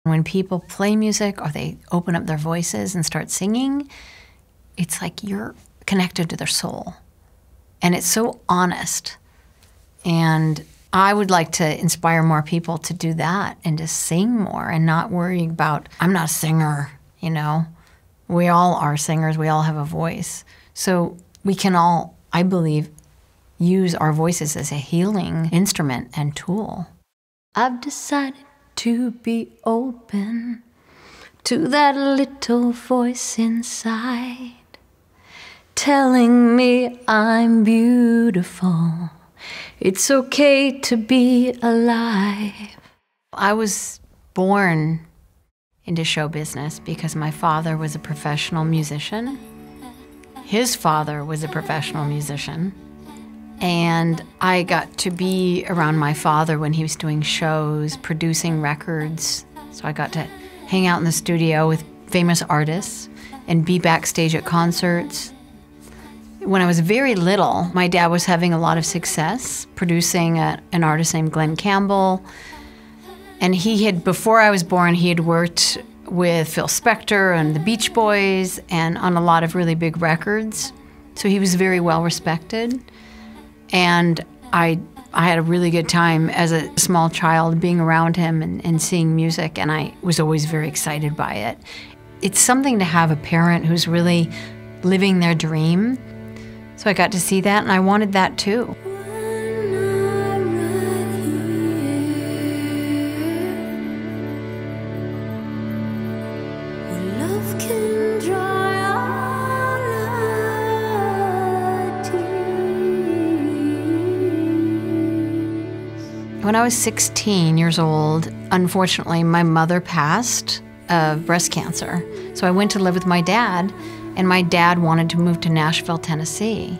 When people play music or they open up their voices and start singing, it's like you're connected to their soul. And it's so honest. And I would like to inspire more people to do that and to sing more and not worry about, I'm not a singer, you know. We all are singers. We all have a voice. So we can all, I believe, use our voices as a healing instrument and tool. I've decided to be open to that little voice inside, telling me I'm beautiful. It's okay to be alive. I was born into show business because my father was a professional musician. His father was a professional musician. And I got to be around my father when he was doing shows, producing records. So I got to hang out in the studio with famous artists and be backstage at concerts. When I was very little, my dad was having a lot of success producing an artist named Glenn Campbell. And he had, before I was born, he had worked with Phil Spector and the Beach Boys and on a lot of really big records. So he was very well respected. And I had a really good time as a small child being around him and seeing music, and I was always very excited by it. It's something to have a parent who's really living their dream. So I got to see that, and I wanted that too. When I was 16 years old, unfortunately, my mother passed of breast cancer. So I went to live with my dad, and my dad wanted to move to Nashville, Tennessee.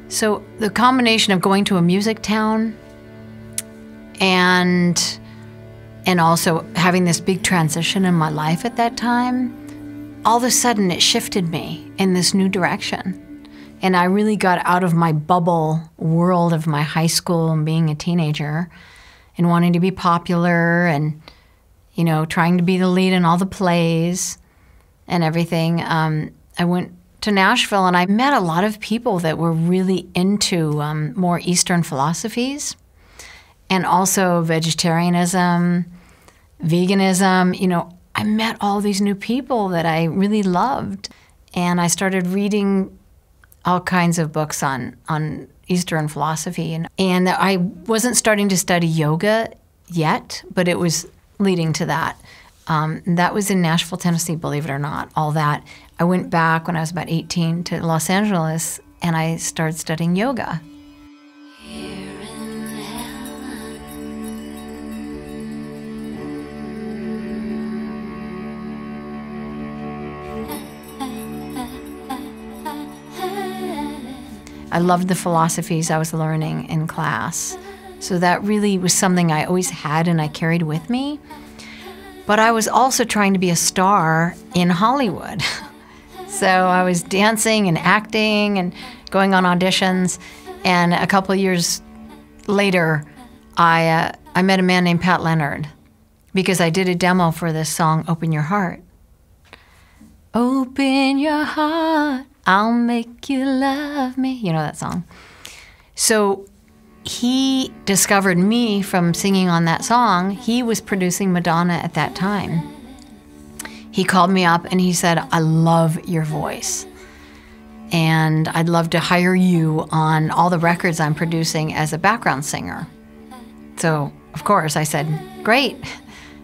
So the combination of going to a music town and also having this big transition in my life at that time, all of a sudden it shifted me in this new direction. And I really got out of my bubble world of my high school and being a teenager and wanting to be popular and, you know, trying to be the lead in all the plays and everything. I went to Nashville and I met a lot of people that were really into more Eastern philosophies and also vegetarianism, veganism. You know, I met all these new people that I really loved. And I started reading all kinds of books on Eastern philosophy. And I wasn't starting to study yoga yet, but it was leading to that. That was in Nashville, Tennessee, believe it or not, all that. I went back when I was about 18 to Los Angeles, and I started studying yoga. I loved the philosophies I was learning in class. So that really was something I always had and I carried with me. But I was also trying to be a star in Hollywood. So I was dancing and acting and going on auditions. And a couple of years later, I met a man named Pat Leonard because I did a demo for this song, Open Your Heart. Open your heart, I'll make you love me. You know that song. So he discovered me from singing on that song. He was producing Madonna at that time. He called me up and he said, I love your voice. And I'd love to hire you on all the records I'm producing as a background singer. So, of course, I said, great.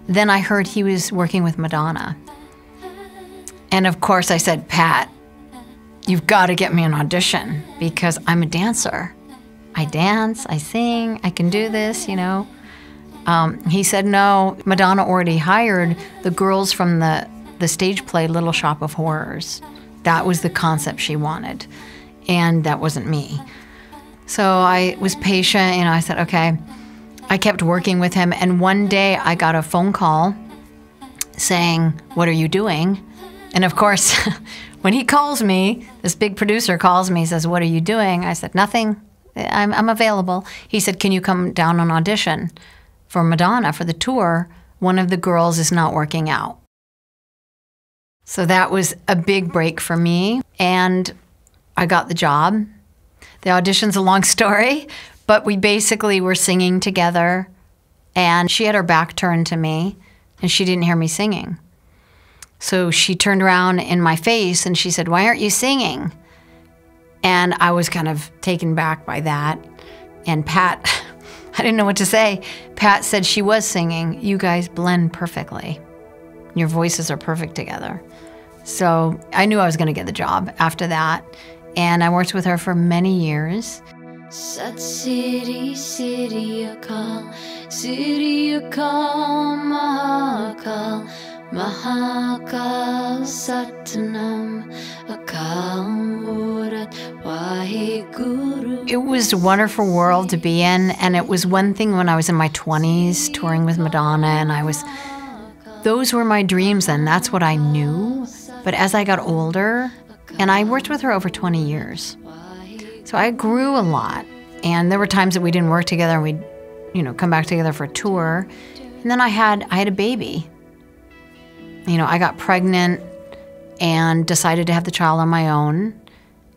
Then I heard he was working with Madonna. And of course I said, Pat, you've got to get me an audition because I'm a dancer. I dance, I sing, I can do this, you know. He said, no, Madonna already hired the girls from the stage play Little Shop of Horrors. That was the concept she wanted, and that wasn't me. So I was patient, and I said, okay. I kept working with him, and one day I got a phone call saying, what are you doing? And of course, when he calls me, this big producer calls me, says, what are you doing? I said, nothing, I'm available. He said, can you come down and audition for Madonna for the tour one of the girls is not working out. So that was a big break for me, and I got the job. The audition's a long story, but we basically were singing together, and she had her back turned to me, and she didn't hear me singing. So she turned around in my face and she said, "Why aren't you singing?" And I was kind of taken back by that. And Pat, I didn't know what to say. Pat said she was singing. "You guys blend perfectly. Your voices are perfect together." So I knew I was going to get the job after that. And I worked with her for many years. Sat City, City Akal, Mahakal, Mahakal Satanam, Akal Murat Waheguru. It was a wonderful world to be in, and it was one thing when I was in my 20s touring with Madonna, and those were my dreams then. That's what I knew. But as I got older, and I worked with her over 20 years, so I grew a lot. And there were times that we didn't work together and we'd, come back together for a tour. And then I had a baby. I got pregnant and decided to have the child on my own.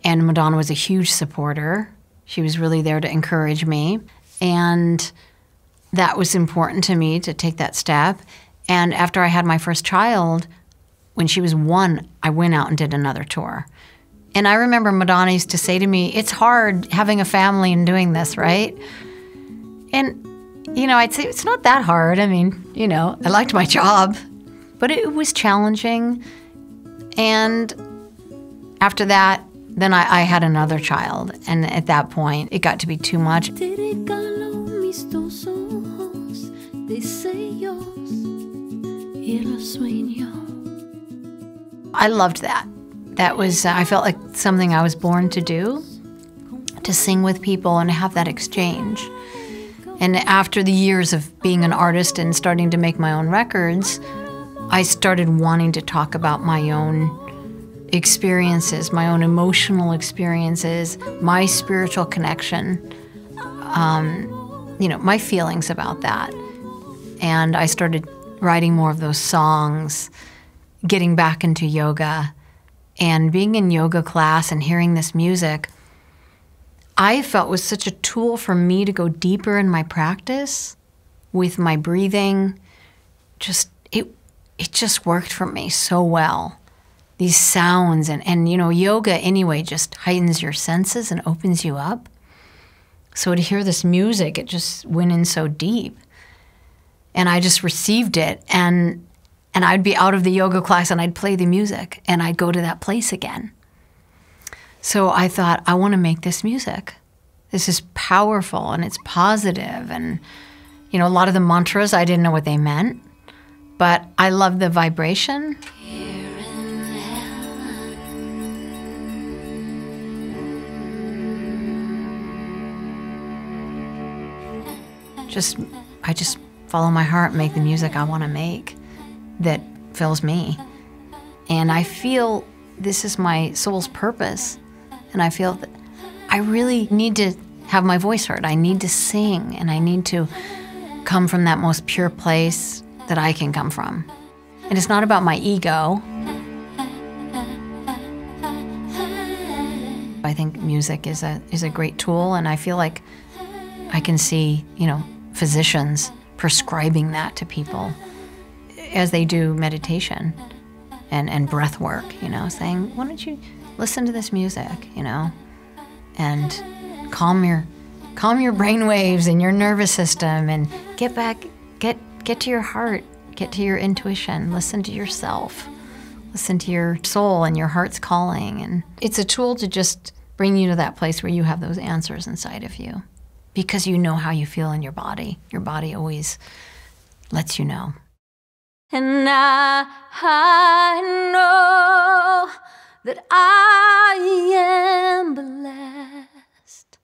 And Madonna was a huge supporter. She was really there to encourage me. And that was important to me to take that step. And after I had my first child, when she was 1, I went out and did another tour. And I remember Madonna used to say to me, "It's hard having a family and doing this, right?" And, I'd say, it's not that hard. I mean, I liked my job, but it was challenging. And after that, then I had another child. And at that point, it got to be too much. I loved that. That was, I felt like something I was born to do, to sing with people and have that exchange. And after the years of being an artist and starting to make my own records, I started wanting to talk about my own experiences, my own emotional experiences, my spiritual connection, my feelings about that. And I started writing more of those songs, getting back into yoga. And being in yoga class and hearing this music, I felt was such a tool for me to go deeper in my practice with my breathing. It just worked for me so well. These sounds and yoga anyway just heightens your senses and opens you up. So to hear this music, it just went in so deep. And I just received it. And I'd be out of the yoga class and I'd play the music and I'd go to that place again. So I thought, I want to make this music. This is powerful and it's positive. And, a lot of the mantras, I didn't know what they meant, but I love the vibration. I just follow my heart, make the music I want to make that fills me. And I feel this is my soul's purpose. And I feel that I really need to have my voice heard. I need to sing, and I need to come from that most pure place that I can come from. And it's not about my ego. I think music is a great tool, and I feel like I can see, physicians prescribing that to people as they do meditation and breath work, saying, "Why don't you listen to this music, and calm your brain waves and your nervous system, and get to your heart, get to your intuition, listen to yourself, listen to your soul and your heart's calling." And it's a tool to just bring you to that place where you have those answers inside of you, because you know how you feel in your body. Your body always lets you know. And I know that I am blessed.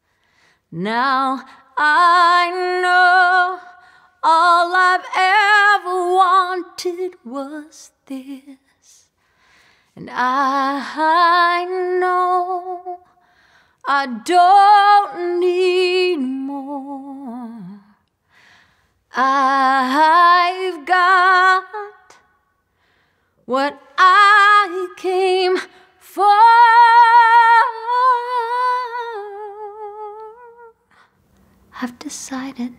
Now I know all I've ever wanted was this. And I know I don't need more. I've got what I came for. I've decided